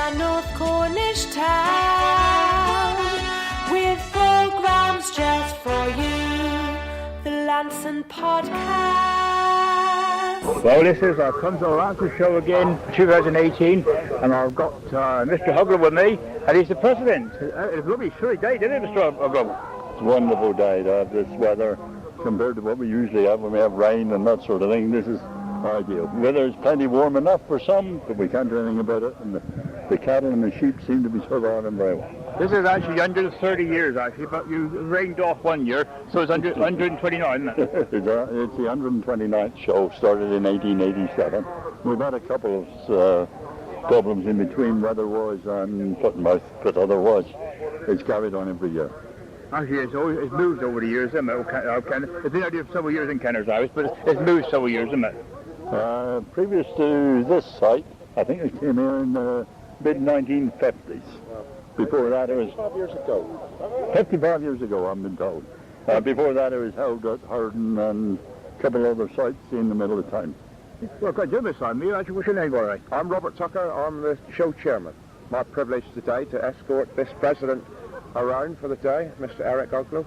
a North Cornish town with programmes just for you. The Launceston Podcast. Well, listeners, I've come to the Launceston Show again, 2018, and I've got Mr. Hugler with me, and he's the president. It's a lovely sunny day, didn't it, Mr. Hugler? It's a wonderful day to have this weather compared to what we usually have when we have rain and that sort of thing. This is ideal. Weather is plenty warm enough for some, but we can't do anything about it, and the cattle and the sheep seem to be surviving very well. This is actually under 30 years, actually, but you rained off one year, so it's 129, isn't it? It's the 129th show, started in 1887. We've had a couple of problems in between, weather-wise and foot and mouth, but otherwise it's carried on every year. Actually, it's moved over the years, isn't it? It's been out here for several years in Kenner's House, but it's moved several years, isn't it? Previous to this site, I think it came here in the mid-1950s. Before that, it was 55 years ago, I've been told. Before that, it was held at Harden and a couple other sites in the middle of town. Well, good job this time. What's your name, all right? I'm Robert Tucker. I'm the show chairman. My privilege today to escort this president around for the day, Mr. Eric Oglow.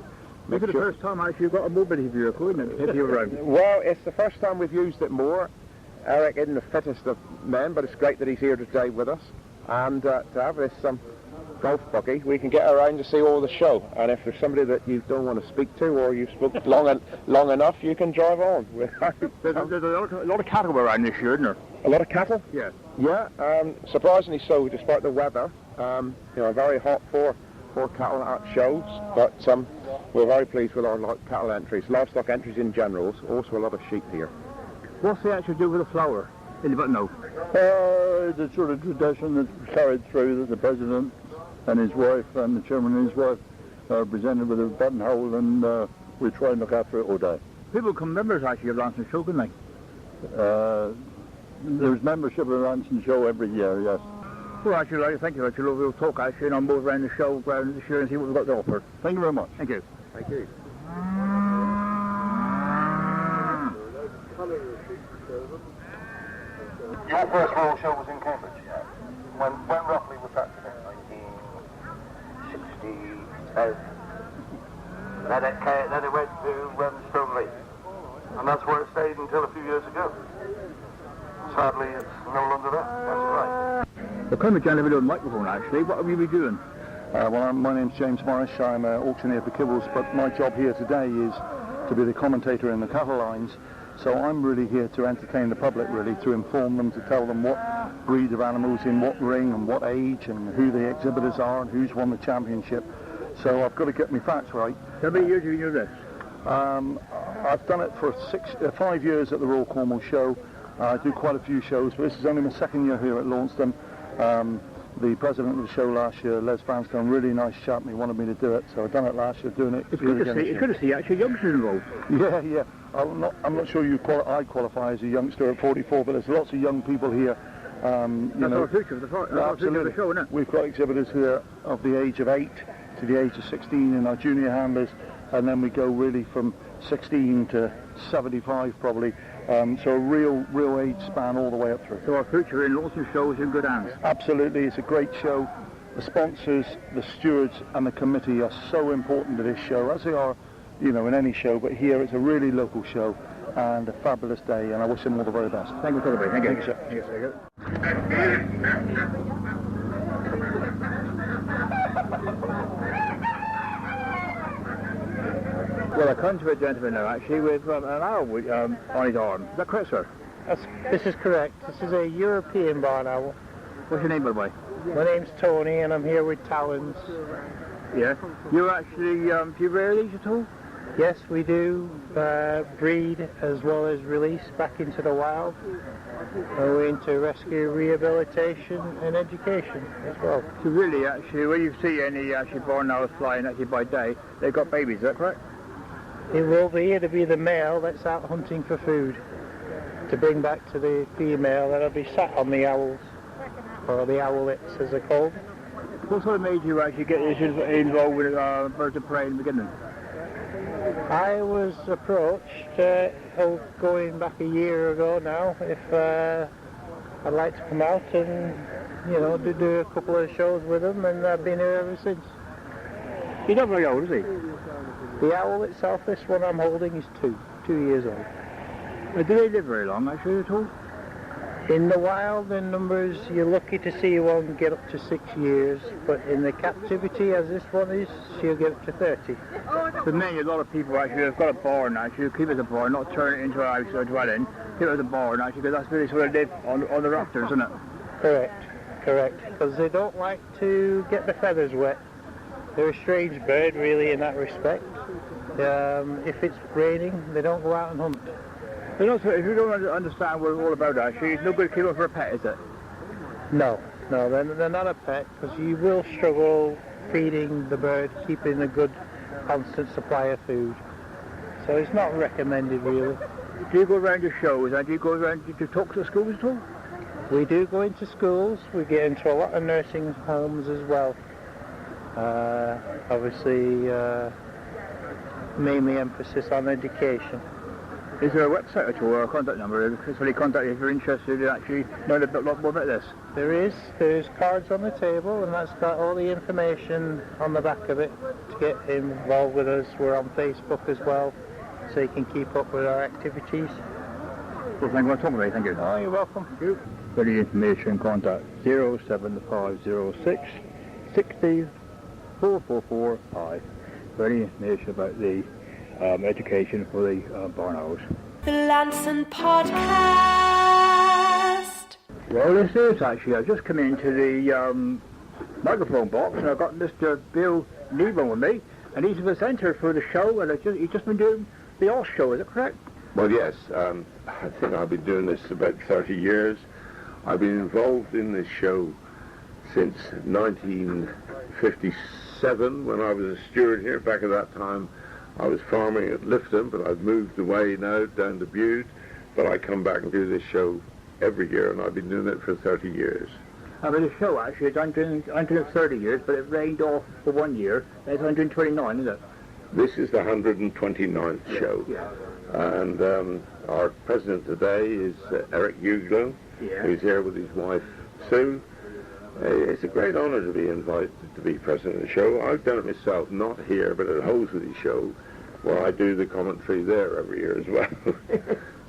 This is the first time actually you've got a mobility vehicle, isn't it? If you're around. Well, it's the first time we've used it more. Eric isn't the fittest of men, but it's great that he's here today with us. And to have this golf buggy, we can get around to see all the show. And if there's somebody that you don't want to speak to, or you've spoken long enough, you can drive on. There's a lot of cattle around this year, isn't there? A lot of cattle? Yeah. Yeah, surprisingly so, despite the weather. Very hot for cattle at shows, but we're very pleased with our cattle entries, livestock entries in general, also a lot of sheep here. What's they actually do with the flower? It's the sort of tradition that's carried through that the president and his wife and the chairman and his wife are presented with a buttonhole, and we try and look after it all day. People become members actually of Launceston Show, can they? There's membership of the Launceston Show every year, yes. Well, actually, thank you. We'll talk actually, and I'll move around the show ground this year and see what we've got to offer. Thank you very much. Thank you. Thank you. Your first royal show was in Cambridge, yeah. When roughly was that today? 1967. Then it went to Stoneleigh. And that's where it stayed until a few years ago. Sadly, it's no longer there. That's right. Well, come and join a bit of microphone, actually. What have you been doing? My name's James Morris. I'm an auctioneer for Kibbles, but my job here today is to be the commentator in the cattle lines. So I'm really here to entertain the public, really, to inform them, to tell them what breed of animals in what ring and what age and who the exhibitors are and who's won the championship. So I've got to get my facts right. How many years have you been doing this? I've done it for 5 years at the Royal Cornwall Show. I do quite a few shows, but this is only my second year here at Launceston. The president of the show last year, Les Vanstone, really nice chap, and he wanted me to do it, so I've done it last year, doing it. It's good to see actually youngsters involved. Yeah. I'm not sure I qualify as a youngster at 44, but there's lots of young people here. That's our future of the show, isn't it? We've got exhibitors here of the age of 8 to the age of 16 in our junior handlers, and then we go really from 16 to 75 probably. So a real age span all the way up through. So our future in Launceston Show is in good hands. Absolutely, it's a great show. The sponsors, the stewards and the committee are so important to this show, as they are, in any show, but here it's a really local show and a fabulous day, and I wish them all the very best. Thank you, Mr. Thank you. Thank you, sir. Well, I come to a gentleman now, actually, with an owl on his arm. Is that correct, sir? This is correct. This is a European barn owl. What's your name, by the way? My name's Tony, and I'm here with Talons. Yeah. You're actually, do you rear these at all? Yes, we do. Breed as well as release back into the wild. We're into rescue, rehabilitation, and education as well. So really, actually, when you see any barn owls flying actually by day, they've got babies, is that correct? It will be. It'll be the male that's out hunting for food to bring back to the female that'll be sat on the owls, or the owlets as they're called. What sort of made you actually get involved with birds of prey in the beginning? I was approached going back a year ago now if I'd like to come out and to do a couple of shows with them, and I've been here ever since. He's not very old, is he? The owl itself, this one I'm holding, is 2 years old. Do they live very long, actually, at all? In the wild, in numbers, you're lucky to see one get up to 6 years, but in the captivity, as this one is, she'll get up to 30. For me, a lot of people actually have got a barn, actually, keep it as a barn, not turn it into a house or dwelling, keep it as a barn, actually, because that's where they sort of live on the rafters, isn't it? Correct, because they don't like to get the feathers wet. They're a strange bird, really, in that respect. If it's raining, they don't go out and hunt. But also, if you don't understand what it's all about, actually, it's no good to keep it for a pet, is it? No, they're not a pet, because you will struggle feeding the bird, keeping a good, constant supply of food. So it's not recommended, really. Do you go around to shows, and do you go around to talk to schools at all? We do go into schools. We get into a lot of nursing homes as well. Obviously, mainly emphasis on education. Is there a website at all or a contact number? It's really contact you if you're interested in actually knowing a lot more about this. There's cards on the table, and that's got all the information on the back of it to get involved with us. We're on Facebook as well, so you can keep up with our activities. Well, thank you for talking to me, thank you. Oh, you're welcome. Thank you. For the information, contact 07506 60 4445 for any information about the education for the barn owls. The Launceston Podcast. Well, this is actually, I've just come into the microphone box and I've got Mr. Bill Neeble with me, and he's the presenter for the show, and he's just been doing the horse show, is that correct? Well, yes. I think I've been doing this about 30 years. I've been involved in this show since 1957 when I was a steward here. Back at that time, I was farming at Lifton, but I've moved away now down to Bude. But I come back and do this show every year, and I've been doing it for 30 years. I mean, the show actually, I'm doing it 30 years, but it rained off for 1 year. It's 129, isn't it? This is the 129th show. Yeah. And our president today is Eric Wadland, who's here with his wife, Sue. It's a great honour to be invited to be president of the show. I've done it myself, not here, but at Holsworthy Show, where I do the commentary there every year as well.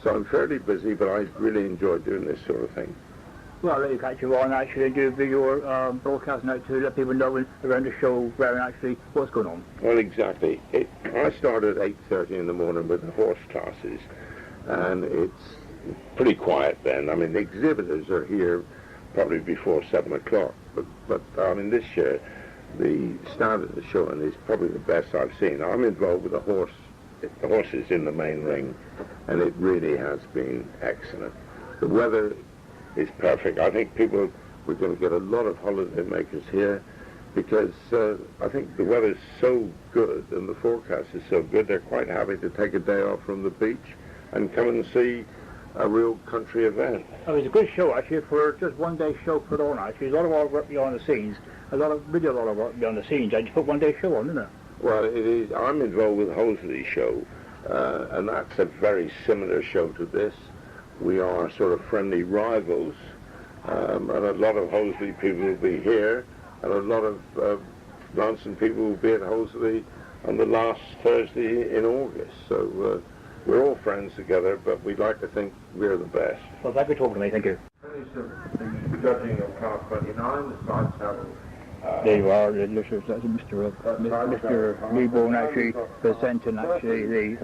So I'm fairly busy, but I really enjoy doing this sort of thing. Well, let you catch you on actually and do your broadcasting out to let people know around the show where actually what's going on. Well, exactly. I start at 8:30 in the morning with the horse classes, and it's pretty quiet then. I mean, the exhibitors are here probably before 7 o'clock, but I mean, this year the start of the show is probably the best I've seen. I'm involved with the horses in the main ring, and it really has been excellent. The weather is perfect. I think we're going to get a lot of holiday makers here because I think the weather's so good and the forecast is so good, they're quite happy to take a day off from the beach and come and see a real country event. Oh, it's a good show actually for just 1 day show put on actually. There's a lot of work behind the scenes, a lot of work behind the scenes. And you put 1 day show on, isn't it? Well, it is. I'm involved with the Holsworthy Show, and that's a very similar show to this. We are sort of friendly rivals, and a lot of Holsworthy people will be here, and a lot of Launceston people will be at Holsworthy on the last Thursday in August. So we're all friends together, but we'd like to think we're the best. Well, thank you for talking to me. Thank you. Finished the judging of car 29, the side saddle. There you are, that's Mr. Newborn actually presenting actually the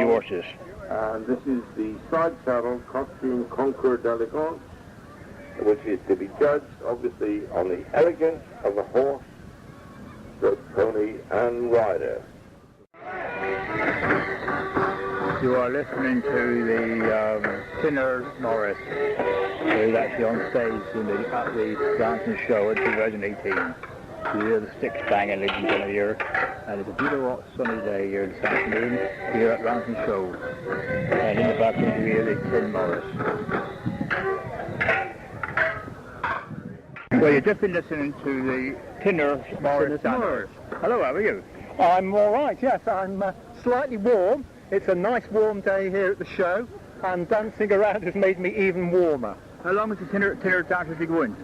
horses. And this is the side saddle costume Concours d'Elegance, which is to be judged obviously on the elegance of the horse, the pony and rider. You are listening to the Tinner Norris, who's actually on stage at the Launceston Show in 2018. You hear the sticks banging, ladies and gentlemen, here, and it's a beautiful hot sunny day here this afternoon here at Launceston Show. And in the background you hear the Tinner Norris. Well, you've just been listening to the Tinner Norris. Hello, how are you? I'm all right, yes. I'm slightly warm. It's a nice warm day here at the show, and dancing around has made me even warmer. How long has the Tinner dancers been going?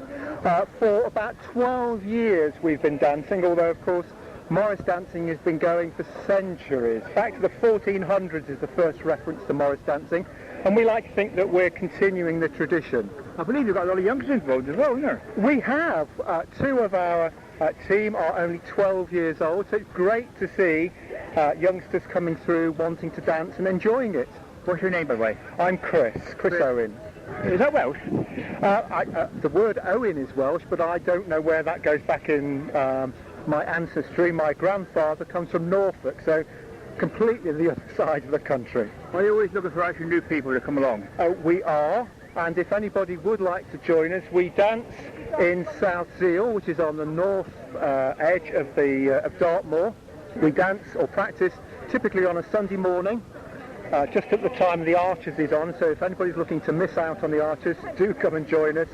For about 12 years we've been dancing, although of course Morris dancing has been going for centuries. Back to the 1400s is the first reference to Morris dancing, and we like to think that we're continuing the tradition. I believe you've got a lot of youngsters involved as well, isn't there? We have. Two of our team are only 12 years old, so it's great to see youngsters coming through wanting to dance and enjoying it. What's your name, by the way? I'm Chris Owen. Is that Welsh? The word Owen is Welsh, but I don't know where that goes back in my ancestry. My grandfather comes from Norfolk, so completely the other side of the country. Are you always looking for actually new people to come along? We are, and if anybody would like to join us, we dance in South Seal, which is on the north edge of Dartmoor. We dance or practice typically on a Sunday morning, just at the time the Archers is on, so if anybody's looking to miss out on the Archers, do come and join us.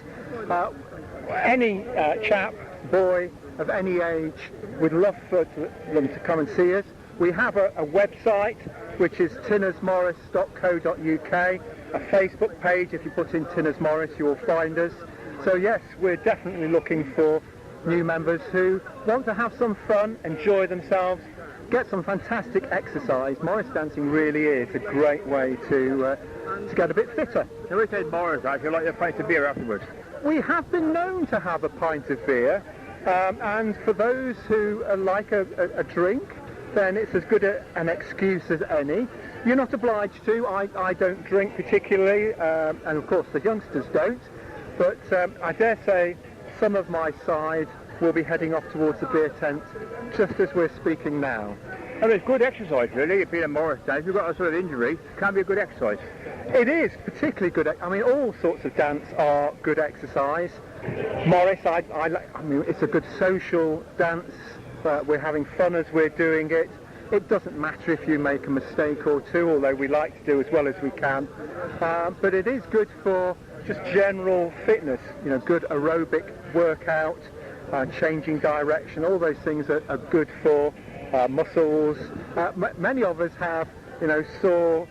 Any chap, boy of any age, we'd love for them to come and see us. We have a website, which is tinnersmorris.co.uk, a Facebook page. If you put in Tinners Morris, you will find us. So yes, we're definitely looking for new members who want to have some fun, enjoy themselves, get some fantastic exercise. Morris dancing really is a great way to get a bit fitter. Now we said Morris, I feel like a pint of beer afterwards. We have been known to have a pint of beer, and for those who like a drink, then it's as good an excuse as any. You're not obliged to. I don't drink particularly, and of course the youngsters don't, but I dare say some of my side will be heading off towards the beer tent just as we're speaking now. And it's good exercise, really. If you're a Morris dance, if you've got a sort of injury, it can be a good exercise. It is particularly good. I mean, all sorts of dance are good exercise. Morris, I mean, it's a good social dance. We're having fun as we're doing it. It doesn't matter if you make a mistake or two, although we like to do as well as we can. But it is good for just general fitness, you know, good aerobic workout, changing direction. All those things are good for muscles. Many of us have, you know, sore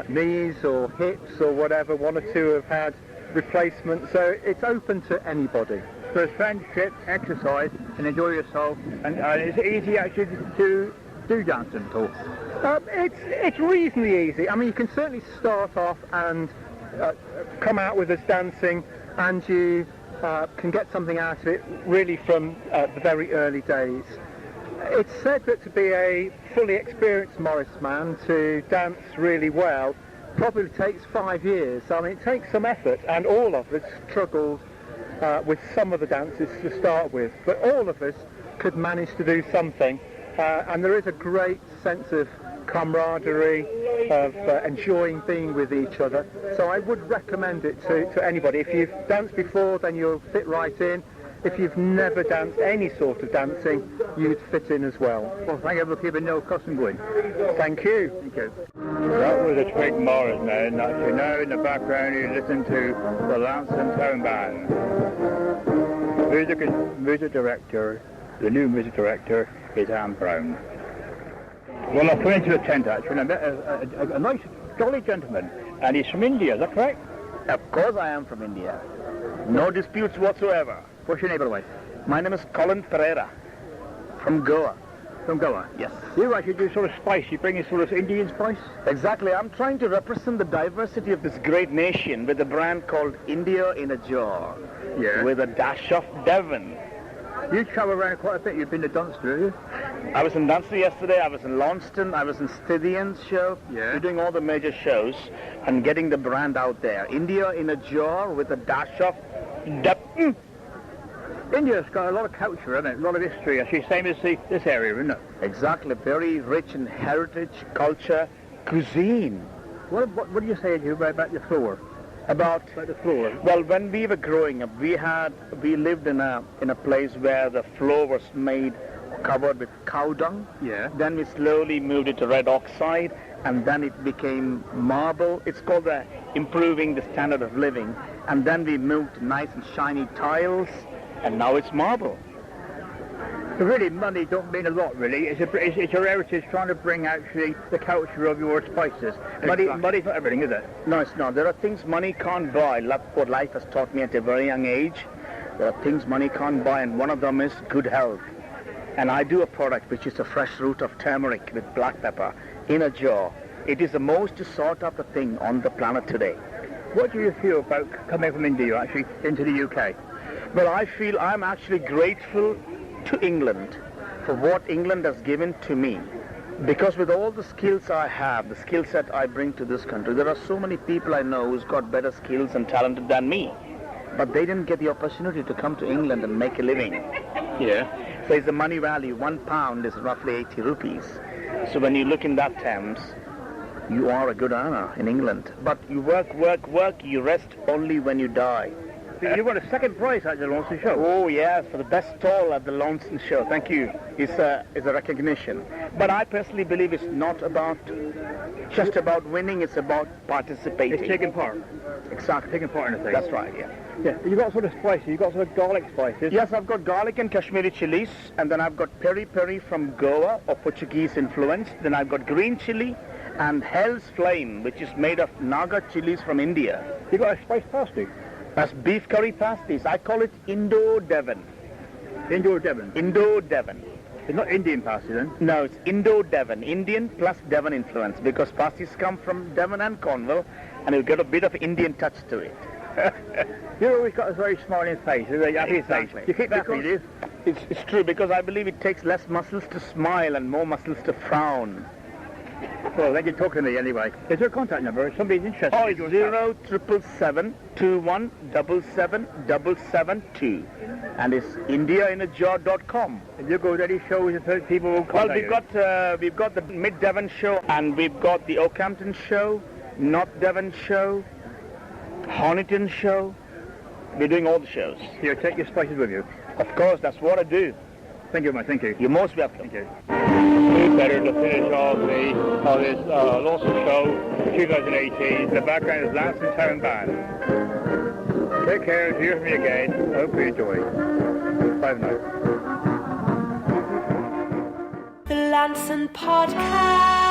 knees or hips or whatever. One or two have had replacements, so it's open to anybody. So it's friendship, exercise, and enjoy yourself, and it's easy actually to do dancing at all. It's reasonably easy. I mean, you can certainly start off and come out with us dancing, and you can get something out of it really from the very early days. It's said that to be a fully experienced Morris man to dance really well probably takes 5 years. I mean, it takes some effort, and all of us struggled with some of the dances to start with, but all of us could manage to do something, and there is a great sense of camaraderie, of enjoying being with each other. So I would recommend it to anybody. If you've danced before, then you'll fit right in. If you've never danced any sort of dancing, you'd fit in as well. Well, thank you for keeping no custom going. Thank you. Thank you. That was a Twig Morris man. Actually, now in the background you listen to the Launceston Town Band. Music director, the new music director is Anne Brown. Well, I've come into a tent actually, and I met a nice, jolly gentleman, and he's from India, is that correct? Of course I am from India. No disputes whatsoever. What's your name, by the way? My name is Colin Pereira, from Goa. From Goa? Yes. You actually do sort of spice, you bring in sort of Indian spice? Exactly. I'm trying to represent the diversity of this great nation with a brand called India in a Jar. Yeah. With a dash of Devon. You travel around quite a bit, you've been to Dunster, have you? I was in Dunster yesterday, I was in Launceston, I was in Scythian's show. Yeah. We're doing all the major shows and getting the brand out there. India in a Jar with a dash of Devon. India's got a lot of culture, isn't it? A lot of history, actually, same as this area, isn't it? Exactly, very rich in heritage, culture, cuisine. What do you say about your floor? About the floor? Well, when we were growing up, we lived in a place where the floor was covered with cow dung. Yeah. Then we slowly moved it to red oxide, and then it became marble. It's called improving the standard of living. And then we moved to nice and shiny tiles, and now it's marble. So really, money don't mean a lot, really. It's your heritage trying to bring actually the culture of your spices. Exactly. Money's not everything, is it? No, it's not. There are things money can't buy. What life has taught me at a very young age. There are things money can't buy, and one of them is good health. And I do a product which is a fresh root of turmeric with black pepper in a jar. It is the most sought after thing on the planet today. What do you feel about coming from India actually into the UK? Well, I feel I'm actually grateful to England for what England has given to me. Because with all the skills I have, the skill set I bring to this country, there are so many people I know who's got better skills and talented than me. But they didn't get the opportunity to come to England and make a living. Yeah. So it's the money value. £1 is roughly 80 rupees. So when you look in that terms, you are a good earner in England. But you work, you rest only when you die. You won a second prize at the Launceston Show. Oh yes, for the best stall at the Launceston Show. Thank you. It's a recognition. But I personally believe it's not about just about winning. It's about participating. It's taking part. Exactly. Taking part in the thing. That's right. Yeah. Yeah. You got sort of spices. You got sort of garlic spices. Yes, I've got garlic and Kashmiri chilies, and then I've got peri-peri from Goa or Portuguese influence. Then I've got green chili and Hell's Flame, which is made of Naga chilies from India. You got a spice pasty. That's beef curry pasties. I call it Indo-Devon. Indo-Devon. Indo-Devon. It's not Indian pasty then? No, it's Indo-Devon. Indian plus Devon influence, because pasties come from Devon and Cornwall, and you'll get a bit of Indian touch to it. You've always got a very smiling face, a very happy face. You keep that for you, do? It's true, because I believe it takes less muscles to smile and more muscles to frown. Well, then you talk to me anyway. Is there a contact number? If somebody's interested. Oh, it's 07771217772. And it's indiainajar.com. And you go to any shows and people will contact you? Well, we've got the Mid-Devon show, and we've got the Oakhampton show, North Devon show, Honiton show. We're doing all the shows. You take your spices with you? Of course, that's what I do. Thank you, mate. Thank you. You're most welcome. Thank you. Better to finish off this Launceston Show 2018. The background is Launceston Town Band. Take care. Hear from me again. I hope you enjoy. Bye now. The Launceston Podcast.